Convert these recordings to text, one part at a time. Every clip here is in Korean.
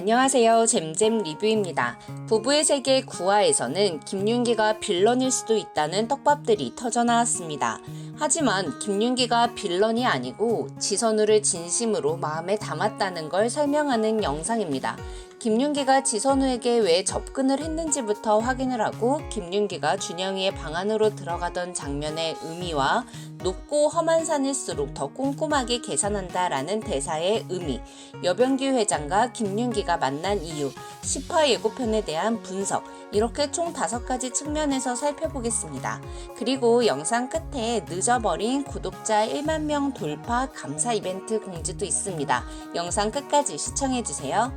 안녕하세요. 잼잼 리뷰입니다. 부부의 세계 9화에서는 김윤기가 빌런일 수도 있다는 떡밥들이 터져나왔습니다. 하지만 김윤기가 빌런이 아니고 지선우를 진심으로 마음에 담았다는 걸 설명하는 영상입니다. 김윤기가 지선우에게 왜 접근을 했는지부터 확인을 하고 김윤기가 준영이의 방 안으로 들어가던 장면의 의미와 높고 험한 산일수록 더 꼼꼼하게 계산한다라는 대사의 의미, 여병규 회장과 김윤기가 만난 이유, 10화 예고편에 대한 분석, 이렇게 총 5가지 측면에서 살펴보겠습니다. 그리고 영상 끝에 늦어버린 구독자 1만 명 돌파 감사 이벤트 공지도 있습니다. 영상 끝까지 시청해주세요.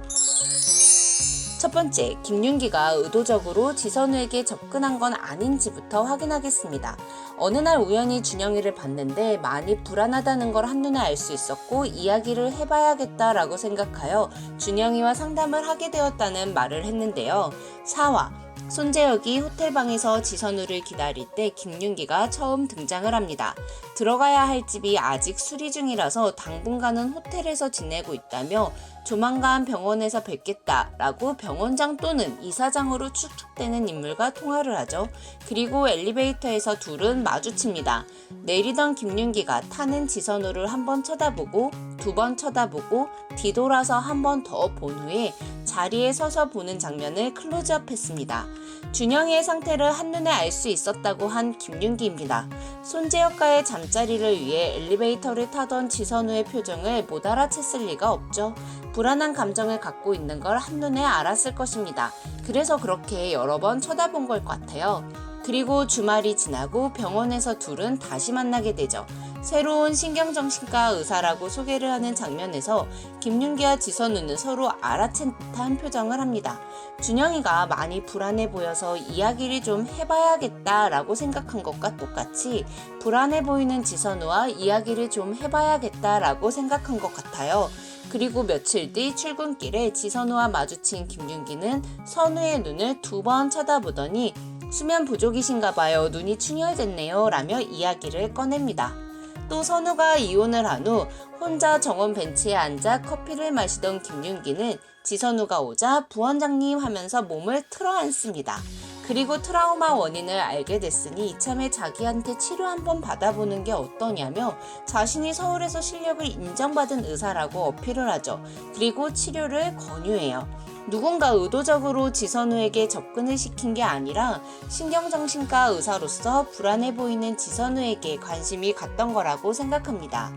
첫 번째, 김윤기가 의도적으로 지선우에게 접근한 건 아닌지부터 확인하겠습니다. 어느 날 우연히 준영이를 봤는데 많이 불안하다는 걸 한눈에 알 수 있었고 이야기를 해봐야겠다라고 생각하여 준영이와 상담을 하게 되었다는 말을 했는데요. 4화 손재혁이 호텔방에서 지선우를 기다릴 때 김윤기가 처음 등장을 합니다. 들어가야 할 집이 아직 수리 중이라서 당분간은 호텔에서 지내고 있다며 조만간 병원에서 뵙겠다라고 병원장 또는 이사장으로 추측되는 인물과 통화를 하죠. 그리고 엘리베이터에서 둘은 마주칩니다. 내리던 김윤기가 타는 지선우를 한 번 쳐다보고 두 번 쳐다보고 뒤돌아서 한 번 더 본 후에 자리에 서서 보는 장면을 클로즈업했습니다. 준영이의 상태를 한눈에 알 수 있었다고 한 김윤기입니다. 손재혁과의 잠자리를 위해 엘리베이터를 타던 지선우의 표정을 못 알아챘을 리가 없죠. 불안한 감정을 갖고 있는 걸 한눈에 알았을 것입니다. 그래서 그렇게 여러 번 쳐다본 걸 같아요. 그리고 주말이 지나고 병원에서 둘은 다시 만나게 되죠. 새로운 신경정신과 의사라고 소개를 하는 장면에서 김윤기와 지선우는 서로 알아챈 듯한 표정을 합니다. 준영이가 많이 불안해 보여서 이야기를 좀 해봐야겠다라고 생각한 것과 똑같이 불안해 보이는 지선우와 이야기를 좀 해봐야겠다라고 생각한 것 같아요. 그리고 며칠 뒤 출근길에 지선우와 마주친 김윤기는 선우의 눈을 2번 쳐다보더니 수면 부족이신가 봐요. 눈이 충혈됐네요. 라며 이야기를 꺼냅니다. 또 선우가 이혼을 한 후 혼자 정원 벤치에 앉아 커피를 마시던 김윤기는 지선우가 오자 부원장님 하면서 몸을 틀어앉습니다. 그리고 트라우마 원인을 알게 됐으니 이참에 자기한테 치료 한번 받아보는 게 어떠냐며 자신이 서울에서 실력을 인정받은 의사라고 어필을 하죠. 그리고 치료를 권유해요. 누군가 의도적으로 지선우에게 접근을 시킨 게 아니라 신경정신과 의사로서 불안해 보이는 지선우에게 관심이 갔던 거라고 생각합니다.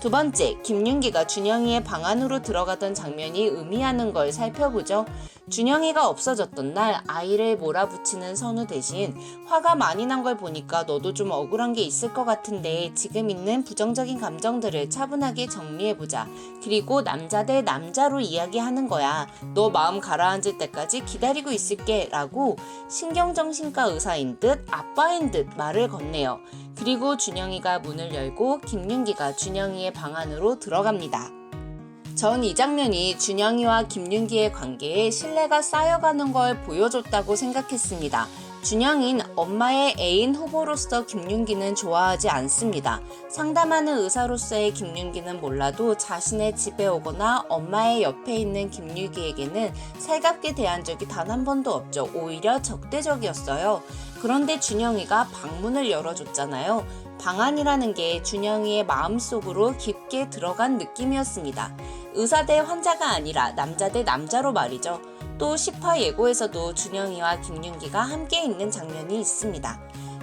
두 번째, 김윤기가 준영이의 방 안으로 들어가던 장면이 의미하는 걸 살펴보죠. 준영이가 없어졌던 날 아이를 몰아붙이는 선우 대신 화가 많이 난 걸 보니까 너도 좀 억울한 게 있을 것 같은데 지금 있는 부정적인 감정들을 차분하게 정리해보자. 그리고 남자 대 남자로 이야기하는 거야. 너 마음 가라앉을 때까지 기다리고 있을게 라고 신경정신과 의사인 듯 아빠인 듯 말을 건네요. 그리고 준영이가 문을 열고 김윤기가 준영이의 방 안으로 들어갑니다. 전 이 장면이 준영이와 김윤기의 관계에 신뢰가 쌓여가는 걸 보여줬다고 생각했습니다. 준영인 엄마의 애인 후보로서 김윤기는 좋아하지 않습니다. 상담하는 의사로서의 김윤기는 몰라도 자신의 집에 오거나 엄마의 옆에 있는 김윤기에게는 살갑게 대한 적이 단 한 번도 없죠. 오히려 적대적이었어요. 그런데 준영이가 방문을 열어줬잖아요. 방 안이라는 게 준영이의 마음속으로 깊게 들어간 느낌이었습니다. 의사 대 환자가 아니라 남자 대 남자로 말이죠. 또 10화 예고에서도 준영이와 김윤기가 함께 있는 장면이 있습니다.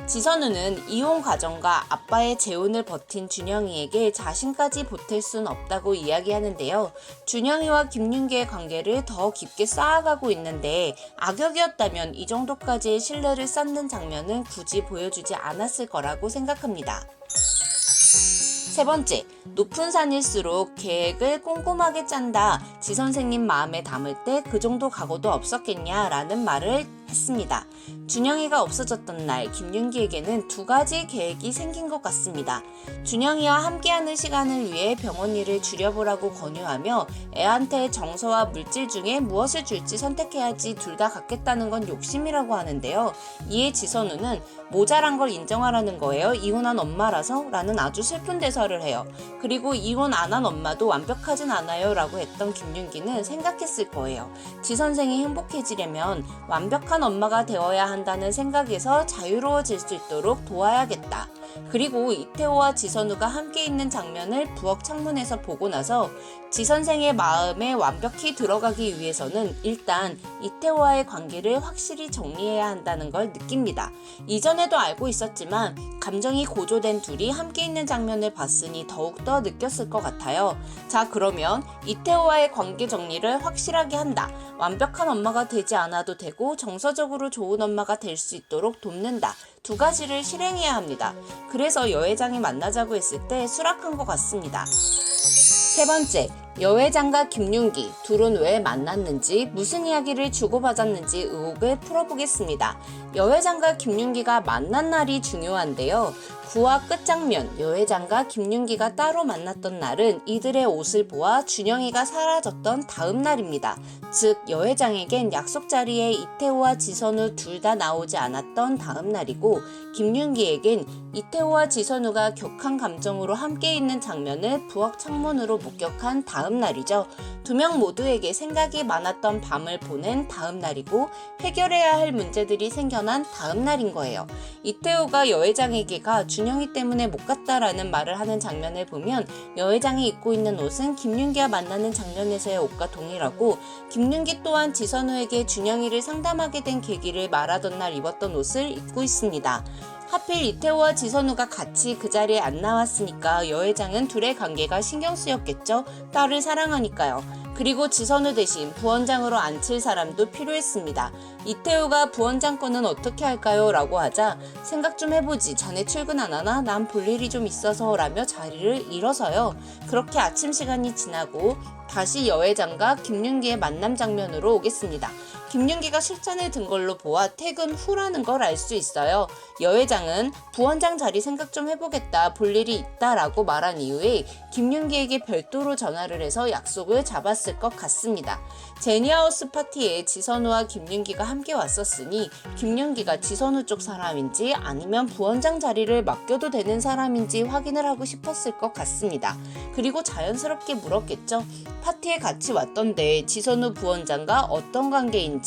지선우는 이혼 과정과 아빠의 재혼을 버틴 준영이에게 자신까지 보탤 순 없다고 이야기하는데요. 준영이와 김윤기의 관계를 더 깊게 쌓아가고 있는데 악역이었다면 이 정도까지의 신뢰를 쌓는 장면은 굳이 보여주지 않았을 거라고 생각합니다. 세 번째, 높은 산일수록 계획을 꼼꼼하게 짠다. 지선생님 마음에 담을 때 그 정도 각오도 없었겠냐 라는 말을 했습니다. 준영이가 없어졌던 날 김윤기에게는 두 가지 계획이 생긴 것 같습니다. 준영이와 함께하는 시간을 위해 병원 일을 줄여보라고 권유하며 애한테 정서와 물질 중에 무엇을 줄지 선택해야지 둘 다 갖겠다는 건 욕심이라고 하는데요. 이에 지선우는 모자란 걸 인정하라는 거예요. 이혼한 엄마라서? 라는 아주 슬픈 대사를 해요. 그리고 이혼 안 한 엄마도 완벽하진 않아요 라고 했던 김윤기는 생각했을 거예요. 지 선생이 행복해지려면 완벽한 엄마가 되어야 한다는 생각에서 자유로워질 수 있도록 도와야겠다. 그리고 이태호와 지선우가 함께 있는 장면을 부엌 창문에서 보고 나서 지 선생의 마음에 완벽히 들어가기 위해서는 일단 이태호와의 관계를 확실히 정리해야 한다는 걸 느낍니다. 이전에도 알고 있었지만 감정이 고조된 둘이 함께 있는 장면을 봤으니 더욱더 느꼈을 것 같아요. 자, 그러면 이태호와의 관계 정리를 확실하게 한다. 완벽한 엄마가 되지 않아도 되고 정서적으로 좋은 엄마가 될 수 있도록 돕는다. 두 가지를 실행해야 합니다. 그래서 여회장이 만나자고 했을 때 수락한 것 같습니다. 세 번째, 여회장과 김윤기 둘은 왜 만났는지 무슨 이야기를 주고받았는지 의혹을 풀어보겠습니다. 여회장과 김윤기가 만난 날이 중요한데요. 9화 끝장면 여회장과 김윤기가 따로 만났던 날은 이들의 옷을 보아 준영이가 사라졌던 다음 날입니다. 즉 여회장에겐 약속 자리에 이태호와 지선우 둘 다 나오지 않았던 다음 날이고 김윤기에겐 이태호와 지선우가 격한 감정으로 함께 있는 장면을 부엌 창문으로 목격한 다음 날이죠. 두 명 모두에게 생각이 많았던 밤을 보낸 다음 날이고 해결해야 할 문제들이 생겨난 다음 날인 거예요. 이태호가 여회장에게가 준영이 때문에 못 갔다라는 말을 하는 장면을 보면 여회장이 입고 있는 옷은 김윤기와 만나는 장면에서의 옷과 동일하고 김윤기 또한 지선우에게 준영이를 상담하게 된 계기를 말하던 날 입었던 옷을 입고 있습니다. 하필 이태호와 지선우가 같이 그 자리에 안 나왔으니까 여회장은 둘의 관계가 신경 쓰였겠죠. 딸을 사랑하니까요. 그리고 지선우 대신 부원장으로 앉힐 사람도 필요했습니다. 이태호가 부원장권은 어떻게 할까요? 라고 하자 생각 좀 해보지. 자네 출근 안 하나? 난 볼 일이 좀 있어서 라며 자리를 잃어서요. 그렇게 아침 시간이 지나고 다시 여회장과 김윤기의 만남 장면으로 오겠습니다. 김윤기가 술잔을 든 걸로 보아 퇴근 후라는 걸 알 수 있어요. 여회장은 부원장 자리 생각 좀 해보겠다. 볼 일이 있다라고 말한 이후에 김윤기에게 별도로 전화를 해서 약속을 잡았을 것 같습니다. 제니하우스 파티에 지선우와 김윤기가 함께 왔었으니 김윤기가 지선우 쪽 사람인지 아니면 부원장 자리를 맡겨도 되는 사람인지 확인을 하고 싶었을 것 같습니다. 그리고 자연스럽게 물었겠죠. 파티에 같이 왔던데 지선우 부원장과 어떤 관계인지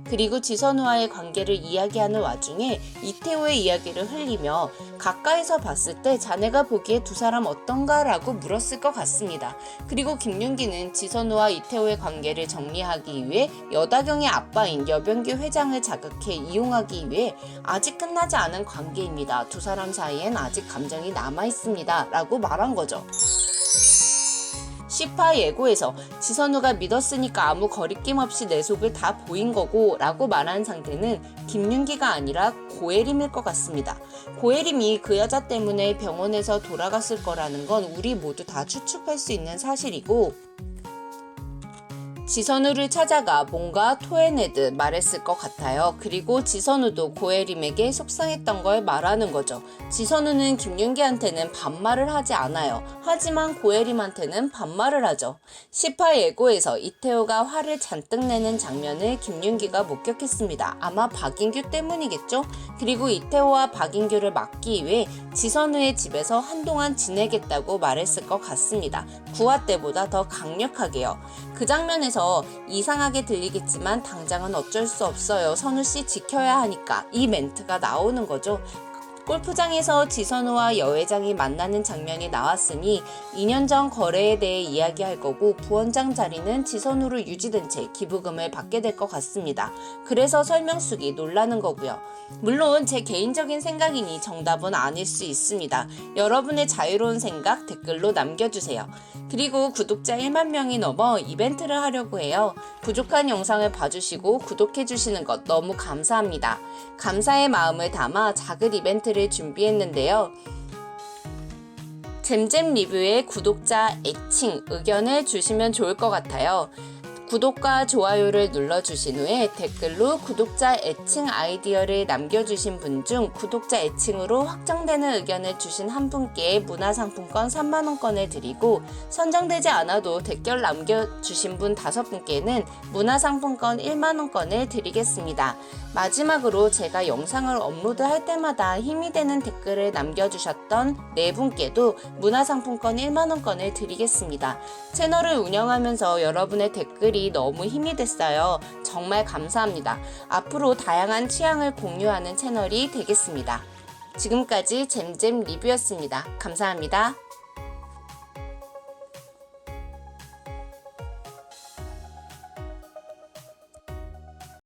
그리고 지선우와의 관계를 이야기하는 와중에 이태호의 이야기를 흘리며 가까이서 봤을 때 자네가 보기에 두 사람 어떤가 라고 물었을 것 같습니다. 그리고 김윤기는 지선우와 이태호의 관계를 정리하기 위해 여다경의 아빠인 여병규 회장을 자극해 이용하기 위해 아직 끝나지 않은 관계입니다. 두 사람 사이엔 아직 감정이 남아있습니다 라고 말한 거죠. 10화 예고에서 지선우가 믿었으니까 아무 거리낌 없이 내 속을 다 보인 거고 라고 말한 상태는 김윤기가 아니라 고혜림일 것 같습니다. 고혜림이 그 여자 때문에 병원에서 돌아갔을 거라는 건 우리 모두 다 추측할 수 있는 사실이고 지선우를 찾아가 뭔가 토해내듯 말했을 것 같아요. 그리고 지선우도 고혜림에게 속상했던 걸 말하는 거죠. 지선우는 김윤기한테는 반말을 하지 않아요. 하지만 고혜림한테는 반말을 하죠. 10화 예고에서 이태호가 화를 잔뜩 내는 장면을 김윤기가 목격했습니다. 아마 박인규 때문이겠죠? 그리고 이태호와 박인규를 막기 위해 지선우의 집에서 한동안 지내겠다고 말했을 것 같습니다. 9화 때보다 더 강력하게요. 그 장면에서 이상하게 들리겠지만 당장은 어쩔 수 없어요. 선우씨 지켜야 하니까 이 멘트가 나오는 거죠. 골프장에서 지선우와 여회장이 만나는 장면이 나왔으니 2년 전 거래에 대해 이야기할 거고 부원장 자리는 지선우로 유지된 채 기부금을 받게 될 것 같습니다. 그래서 설명숙이 놀라는 거고요. 물론 제 개인적인 생각이니 정답은 아닐 수 있습니다. 여러분의 자유로운 생각 댓글로 남겨주세요. 그리고 구독자 1만 명이 넘어 이벤트를 하려고 해요. 부족한 영상을 봐주시고 구독해주시는 것 너무 감사합니다. 감사의 마음을 담아 작은 이벤트를 준비했는데요. 잼잼 리뷰에 구독자 애칭 의견을 주시면 좋을 것 같아요. 구독과 좋아요를 눌러주신 후에 댓글로 구독자 애칭 아이디어를 남겨주신 분 중 구독자 애칭으로 확정되는 의견을 주신 한 분께 문화상품권 3만원권을 드리고, 선정되지 않아도 댓글 남겨주신 분 5분께는 문화상품권 1만원권을 드리겠습니다. 마지막으로 제가 영상을 업로드할 때마다 힘이 되는 댓글을 남겨주셨던 4분께도 문화상품권 1만원권을 드리겠습니다. 채널을 운영하면서 여러분의 댓글이 너무 힘이 됐어요. 정말 감사합니다. 앞으로 다양한 취향을 공유하는 채널이 되겠습니다. 지금까지 잼잼 리뷰였습니다. 감사합니다.